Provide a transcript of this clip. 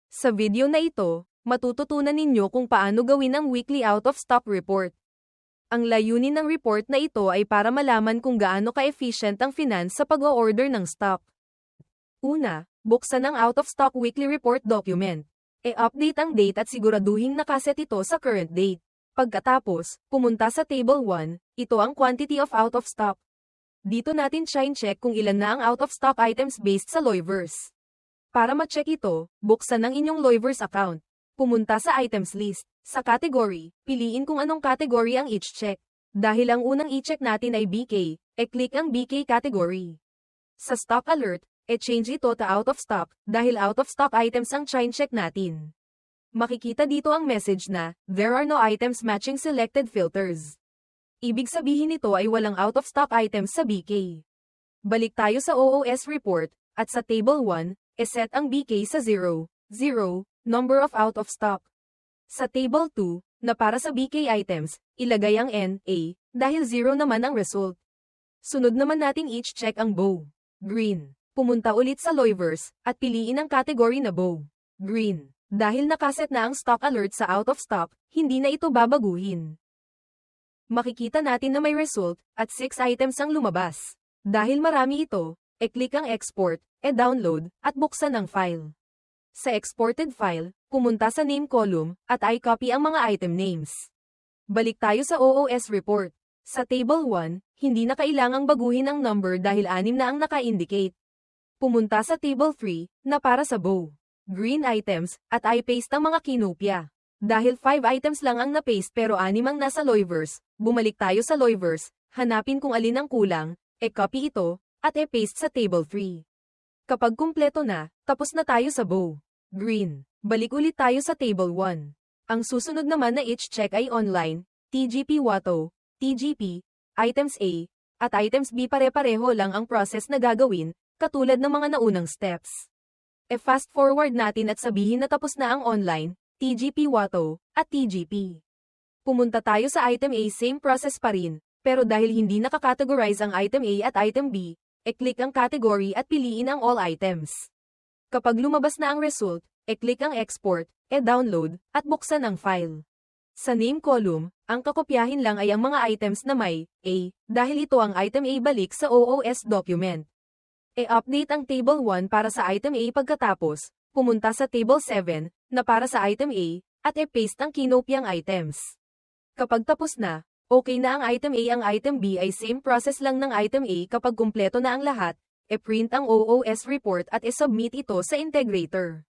Sa video na ito, matututunan ninyo kung paano gawin ang weekly out-of-stock report. Ang layunin ng report na ito ay para malaman kung gaano ka-efficient ang finance sa pag-o-order ng stock. Una, buksan ang out-of-stock weekly report document. E-update ang date at siguraduhing nakaset ito sa current date. Pagkatapos, pumunta sa Table 1, ito ang quantity of out-of-stock. Dito natin check kung ilan na ang out-of-stock items based sa Loivers. Para ma-check ito, buksan ang inyong Loivers account. Pumunta sa items list. Sa category, piliin kung anong category ang each check. Dahil ang unang i-check natin ay BK, e-click ang BK category. Sa stock alert, e-change ito to out of stock, dahil out of stock items ang check natin. Makikita dito ang message na, there are no items matching selected filters. Ibig sabihin nito ay walang out of stock items sa BK. Balik tayo sa OOS report, at sa table 1, e-set ang BK sa 0, 0, number of out of stock. Sa table 2, na para sa BK items, ilagay ang NA, dahil 0 naman ang result. Sunod naman nating each check ang bow. Green. Pumunta ulit sa Loivers, at piliin ang category na bow. Green. Dahil nakaset na ang stock alert sa out of stock, hindi na ito babaguhin. Makikita natin na may result, at 6 items ang lumabas. Dahil marami ito, e-click ang export, e-download, at buksan ang file. Sa exported file, pumunta sa name column, at i-copy ang mga item names. Balik tayo sa OOS report. Sa table 1, hindi na kailangang baguhin ang number dahil 6 na ang naka-indicate. Pumunta sa table 3, na para sa bow. Green items, at i-paste ang mga kinopya. Dahil 5 items lang ang na-paste pero 6 ang nasa Loivers, bumalik tayo sa Loivers, hanapin kung alin ang kulang, e-copy ito, at e-paste sa table 3. Kapag kumpleto na, tapos na tayo sa bow. Green. Balik ulit tayo sa table 1. Ang susunod naman na each check ay online, TGP Watto, TGP, items A, at items B pare-pareho lang ang process na gagawin, katulad ng mga naunang steps. E-fast forward natin at sabihin na tapos na ang online, TGP Watto, at TGP. Pumunta tayo sa item A, same process pa rin, pero dahil hindi nakakategorize ang item A at item B, e-click ang category at piliin ang all items. Kapag lumabas na ang result, e-click ang export, e-download, at buksan ang file. Sa name column, ang kakopyahin lang ay ang mga items na may A, dahil ito ang item A balik sa OOS document. E-update ang table 1 para sa item A pagkatapos, pumunta sa table 7, na para sa item A, at e-paste ang kinopyang items. Kapag tapos na, okay na ang item A. Ang item B ay same process lang ng item A. Kapag kumpleto na ang lahat, e-print ang OOS report at e-submit ito sa integrator.